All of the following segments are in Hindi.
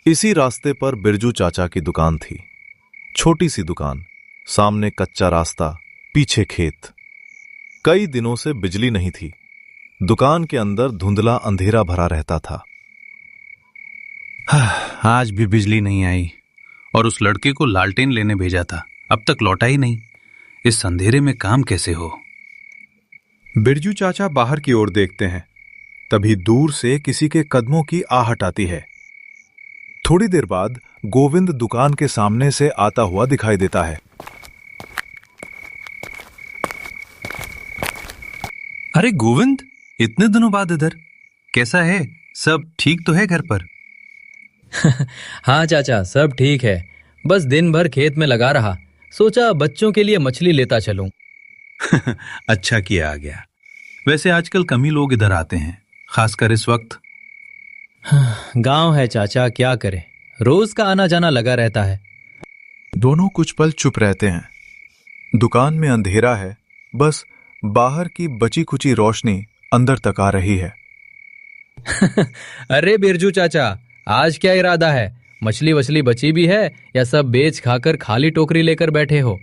इसी रास्ते पर बिरजू चाचा की दुकान थी। छोटी सी दुकान, सामने कच्चा रास्ता, पीछे खेत। कई दिनों से बिजली नहीं थी। दुकान के अंदर धुंधला अंधेरा भरा रहता था। आज भी बिजली नहीं आई और उस लड़के को लालटेन लेने भेजा था, अब तक लौटा ही नहीं। इस अंधेरे में काम कैसे हो? बिरजू चाचा बाहर की ओर देखते हैं। तभी दूर से किसी के कदमों की आहट आती है। थोड़ी देर बाद गोविंद दुकान के सामने से आता हुआ दिखाई देता है। अरे गोविंद, इतने दिनों बाद इधर, कैसा है? सब ठीक तो है घर पर? हाँ चाचा, सब ठीक है। बस दिन भर खेत में लगा रहा, सोचा बच्चों के लिए मछली लेता चलूं। अच्छा किया आ गया। वैसे आजकल कम ही लोग इधर आते हैं, खासकर इस वक्त। गांव है चाचा, क्या करें, रोज का आना जाना लगा रहता है। दोनों कुछ पल चुप रहते हैं। दुकान में अंधेरा है, बस बाहर की बची खुची रोशनी अंदर तक आ रही है। अरे बिरजू चाचा, आज क्या इरादा है? मछली वछली बची भी है या सब बेच खाकर खाली टोकरी लेकर बैठे हो?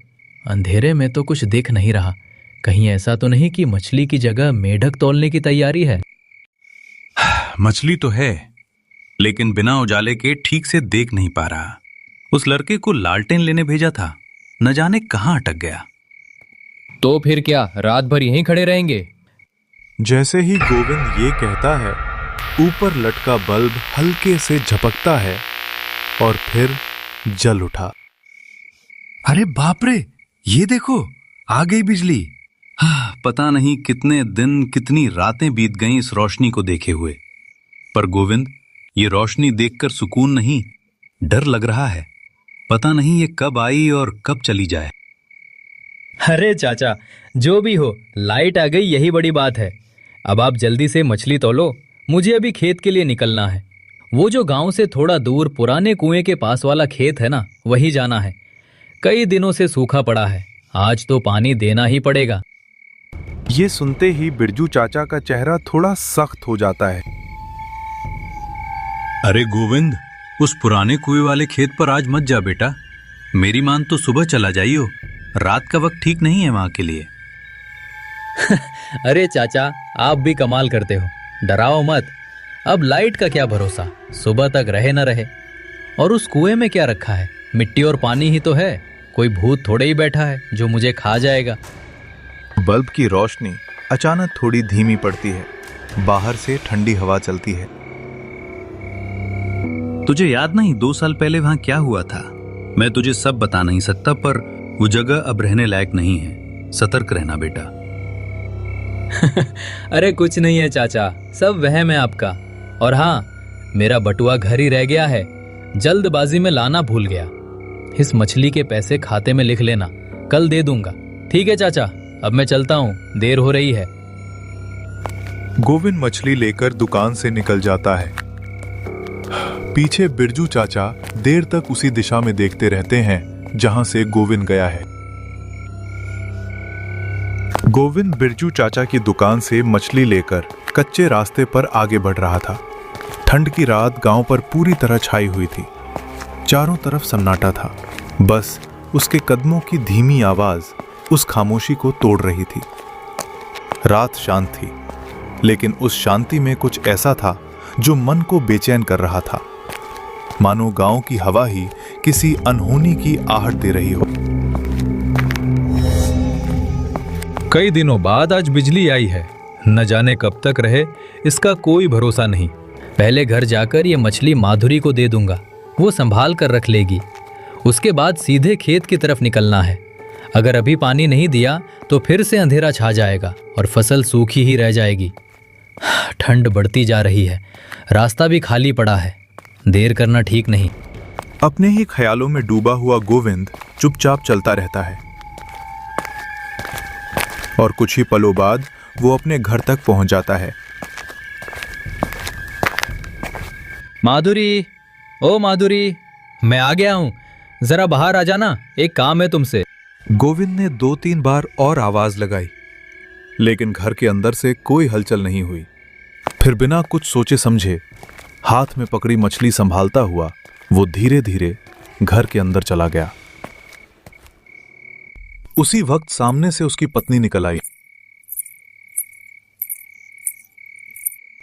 अंधेरे में तो कुछ दिख नहीं रहा। कहीं ऐसा तो नहीं कि मछली की जगह मेढक तौलने की तैयारी है? मछली तो है, लेकिन बिना उजाले के ठीक से देख नहीं पा रहा। उस लड़के को लालटेन लेने भेजा था, न जाने कहां अटक गया। तो फिर क्या रात भर यहीं खड़े रहेंगे? जैसे ही गोविंद ये कहता है, ऊपर लटका बल्ब हल्के से झपकता है और फिर जल उठा। अरे बाप रे, ये देखो, आ गई बिजली। पता नहीं कितने दिन कितनी रातें बीत गईं इस रोशनी को देखे हुए। पर गोविंद, ये रोशनी देखकर सुकून नहीं, डर लग रहा है। पता नहीं ये कब आई और कब चली जाए। अरे चाचा, जो भी हो, लाइट आ गई, यही बड़ी बात है। अब आप जल्दी से मछली तौलो, मुझे अभी खेत के लिए निकलना है। वो जो गांव से थोड़ा दूर पुराने कुएं के पास वाला खेत है ना, वही जाना है। कई दिनों से सूखा पड़ा है, आज तो पानी देना ही पड़ेगा। ये सुनते ही बिरजू चाचा का चेहरा थोड़ा सख्त हो जाता है। अरे गोविंद, उस पुराने कुएं वाले खेत पर आज मत जा बेटा। मेरी मान तो सुबह चला जाइयो, रात का वक्त ठीक नहीं है वहां के लिए। अरे चाचा, आप भी कमाल करते हो, डराओ मत। अब लाइट का क्या भरोसा, सुबह तक रहे न रहे। और उस कुएं में क्या रखा है? मिट्टी और पानी ही तो है, कोई भूत थोड़े ही बैठा है जो मुझे खा जाएगा। बल्ब की रोशनी अचानक थोड़ी धीमी पड़ती है। बाहर से ठंडी हवा चलती है। तुझे याद नहीं 2 साल पहले वहां क्या हुआ था? मैं तुझे सब बता नहीं सकता, पर वो जगह अब रहने लायक नहीं है। सतर्क रहना बेटा। अरे कुछ नहीं है चाचा, सब वहम है आपका। और हाँ, मेरा बटुआ घर ही रह गया है, जल्दबाजी में लाना भूल गया। इस मछली के पैसे खाते में लिख लेना, कल दे दूंगा। ठीक है चाचा, अब मैं चलता हूँ, देर हो रही है। गोविंद मछली लेकर दुकान से निकल जाता है। पीछे बिरजू चाचा देर तक उसी दिशा में देखते रहते हैं जहां से गोविंद गया है। गोविंद बिरजू चाचा की दुकान से मछली लेकर कच्चे रास्ते पर आगे बढ़ रहा था। ठंड की रात गांव पर पूरी तरह छाई हुई थी। चारों तरफ सन्नाटा था, बस उसके कदमों की धीमी आवाज उस खामोशी को तोड़ रही थी। रात शांत थी, लेकिन उस शांति में कुछ ऐसा था जो मन को बेचैन कर रहा था, मानो गांव की हवा ही किसी अनहोनी की आहट दे रही हो। कई दिनों बाद आज बिजली आई है, न जाने कब तक रहे, इसका कोई भरोसा नहीं। पहले घर जाकर ये मछली माधुरी को दे दूंगा, वो संभाल कर रख लेगी। उसके बाद सीधे खेत की तरफ निकलना है। अगर अभी पानी नहीं दिया तो फिर से अंधेरा छा जाएगा और फसल सूखी ही रह जाएगी। ठंड बढ़ती जा रही है, रास्ता भी खाली पड़ा है, देर करना ठीक नहीं। अपने ही ख्यालों में डूबा हुआ गोविंद चुपचाप चलता रहता है और कुछ ही पलों बाद वो अपने घर तक पहुंच जाता है। माधुरी, ओ माधुरी, मैं आ गया हूं, जरा बाहर आ जाना, एक काम है तुमसे। गोविंद ने 2-3 बार और आवाज लगाई, लेकिन घर के अंदर से कोई हलचल नहीं हुई। फिर बिना कुछ सोचे समझे हाथ में पकड़ी मछली संभालता हुआ वो धीरे धीरे घर के अंदर चला गया। उसी वक्त सामने से उसकी पत्नी निकल आई।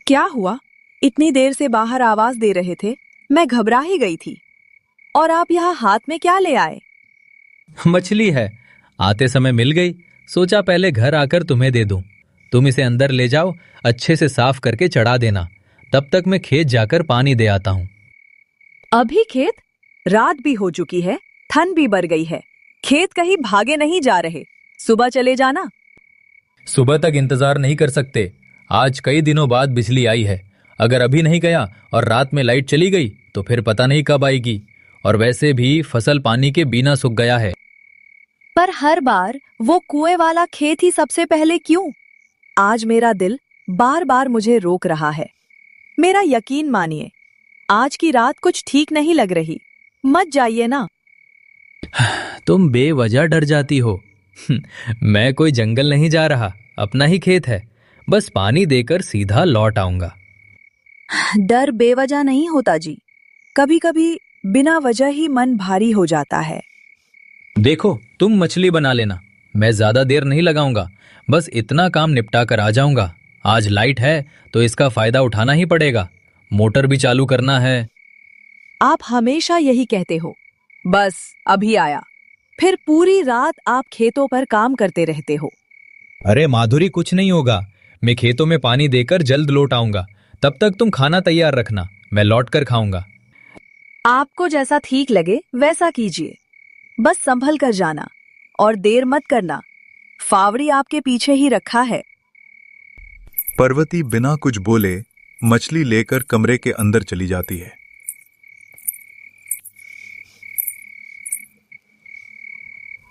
क्या हुआ? इतनी देर से बाहर आवाज दे रहे थे, मैं घबरा ही गई थी। और आप यहाँ हाथ में क्या ले आए? मछली है, आते समय मिल गई, सोचा पहले घर आकर तुम्हें दे दूं। तुम इसे अंदर ले जाओ, अच्छे से साफ करके चढ़ा देना, तब तक मैं खेत जाकर पानी दे आता हूं। अभी खेत? रात भी हो चुकी है, ठंड भी बढ़ गई है। खेत कहीं भागे नहीं जा रहे, सुबह चले जाना। सुबह तक इंतजार नहीं कर सकते, आज कई दिनों बाद बिजली आई है। अगर अभी नहीं गया और रात में लाइट चली गई तो फिर पता नहीं कब आएगी। और वैसे भी फसल पानी के बिना सूख गया है। पर हर बार वो कुएं वाला खेत ही सबसे पहले क्यों? आज मेरा दिल बार बार मुझे रोक रहा है। मेरा यकीन मानिए, आज की रात कुछ ठीक नहीं लग रही। मत जाइए ना। तुम बेवजह डर जाती हो। मैं कोई जंगल नहीं जा रहा, अपना ही खेत है, बस पानी देकर सीधा लौट आऊंगा। डर बेवजह नहीं होता जी, कभी कभी बिना वजह ही मन भारी हो जाता है। देखो, तुम मछली बना लेना, मैं ज्यादा देर नहीं लगाऊंगा, बस इतना काम निपटा कर आ जाऊंगा। आज लाइट है तो इसका फायदा उठाना ही पड़ेगा, मोटर भी चालू करना है। आप हमेशा यही कहते हो, बस अभी आया, फिर पूरी रात आप खेतों पर काम करते रहते हो। अरे माधुरी, कुछ नहीं होगा, मैं खेतों में पानी देकर जल्द लौट आऊंगा। तब तक तुम खाना तैयार रखना, मैं लौट कर खाऊंगा। आपको जैसा ठीक लगे वैसा कीजिए, बस संभल कर जाना और देर मत करना। फावड़ी आपके पीछे ही रखा है। पर्वती बिना कुछ बोले मछली लेकर कमरे के अंदर चली जाती है।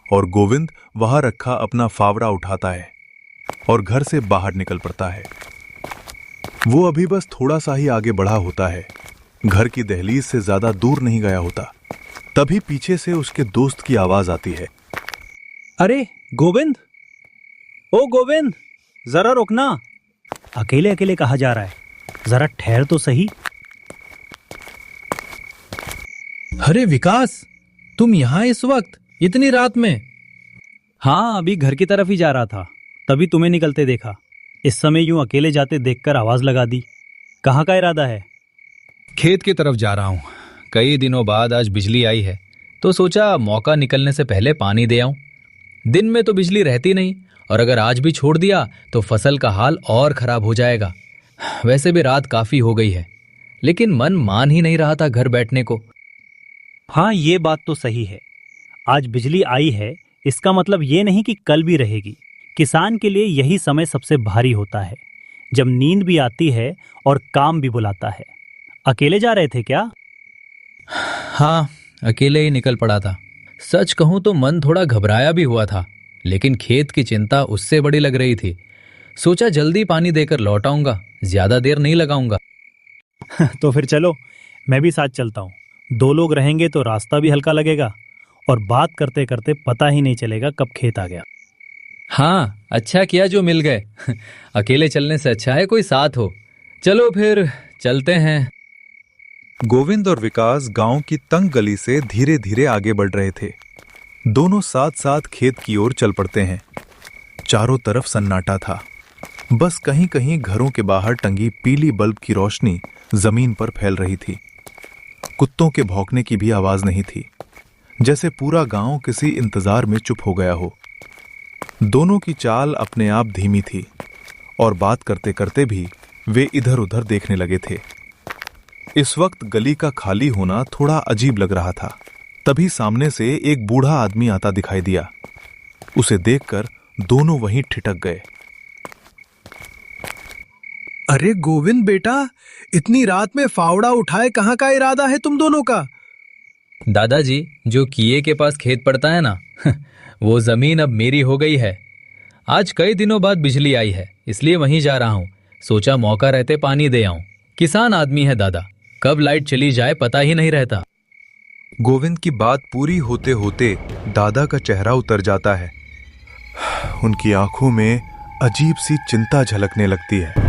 और गोविंद वहां रखा अपना फावड़ा उठाता है और घर से बाहर निकल पड़ता है। वो अभी बस थोड़ा सा ही आगे बढ़ा होता है, घर की दहलीज से ज्यादा दूर नहीं गया होता, तभी पीछे से उसके दोस्त की आवाज आती है। अरे गोविंद, ओ गोविंद, जरा रुकना। अकेले अकेले कहाँ जा रहा है? जरा ठहर तो सही। अरे विकास, तुम यहाँ इस वक्त, इतनी रात में? हाँ, अभी घर की तरफ ही जा रहा था, तभी तुम्हें निकलते देखा। इस समय यूं अकेले जाते देखकर आवाज लगा दी। कहाँ का इरादा है? खेत की तरफ जा रहा हूँ। कई दिनों बाद आज बिजली आई है तो सोचा मौका निकलने से पहले पानी दे आऊं। दिन में तो बिजली रहती नहीं, और अगर आज भी छोड़ दिया तो फसल का हाल और खराब हो जाएगा। वैसे भी रात काफी हो गई है, लेकिन मन मान ही नहीं रहा था घर बैठने को। हाँ, ये बात तो सही है। आज बिजली आई है, इसका मतलब ये नहीं कि कल भी रहेगी। किसान के लिए यही समय सबसे भारी होता है, जब नींद भी आती है और काम भी बुलाता है। अकेले जा रहे थे क्या? हाँ, अकेले ही निकल पड़ा था। सच कहूं तो मन थोड़ा घबराया भी हुआ था, लेकिन खेत की चिंता उससे बड़ी लग रही थी। सोचा जल्दी पानी देकर लौट आऊंगा, ज्यादा देर नहीं लगाऊंगा। तो फिर चलो, मैं भी साथ चलता हूँ। 2 लोग रहेंगे तो रास्ता भी हल्का लगेगा और बात करते करते पता ही नहीं चलेगा कब खेत आ गया। हाँ, अच्छा किया जो मिल गए। अकेले चलने से अच्छा है कोई साथ हो। चलो फिर चलते हैं। गोविंद और विकास गांव की तंग गली से धीरे धीरे आगे बढ़ रहे थे। दोनों साथ साथ खेत की ओर चल पड़ते हैं। चारों तरफ सन्नाटा था, बस कहीं कहीं घरों के बाहर टंगी पीली बल्ब की रोशनी जमीन पर फैल रही थी। कुत्तों के भौंकने की भी आवाज नहीं थी, जैसे पूरा गांव किसी इंतजार में चुप हो गया हो। दोनों की चाल अपने आप धीमी थी और बात करते करते भी वे इधर उधर देखने लगे थे। इस वक्त गली का खाली होना थोड़ा अजीब लग रहा था। तभी सामने से एक बूढ़ा आदमी आता दिखाई दिया। उसे देखकर दोनों वहीं ठिठक गए। अरे गोविंद बेटा, इतनी रात में फावड़ा उठाए कहाँ का इरादा है तुम दोनों का? दादाजी, जो किए के पास खेत पड़ता है ना, वो जमीन अब मेरी हो गई है। आज कई दिनों बाद बिजली आई है, इसलिए वहीं जा रहा हूं। सोचा मौका रहते पानी दे आऊं। किसान आदमी है दादा, कब लाइट चली जाए पता ही नहीं रहता। गोविंद की बात पूरी होते होते दादा का चेहरा उतर जाता है। उनकी आंखों में अजीब सी चिंता झलकने लगती है।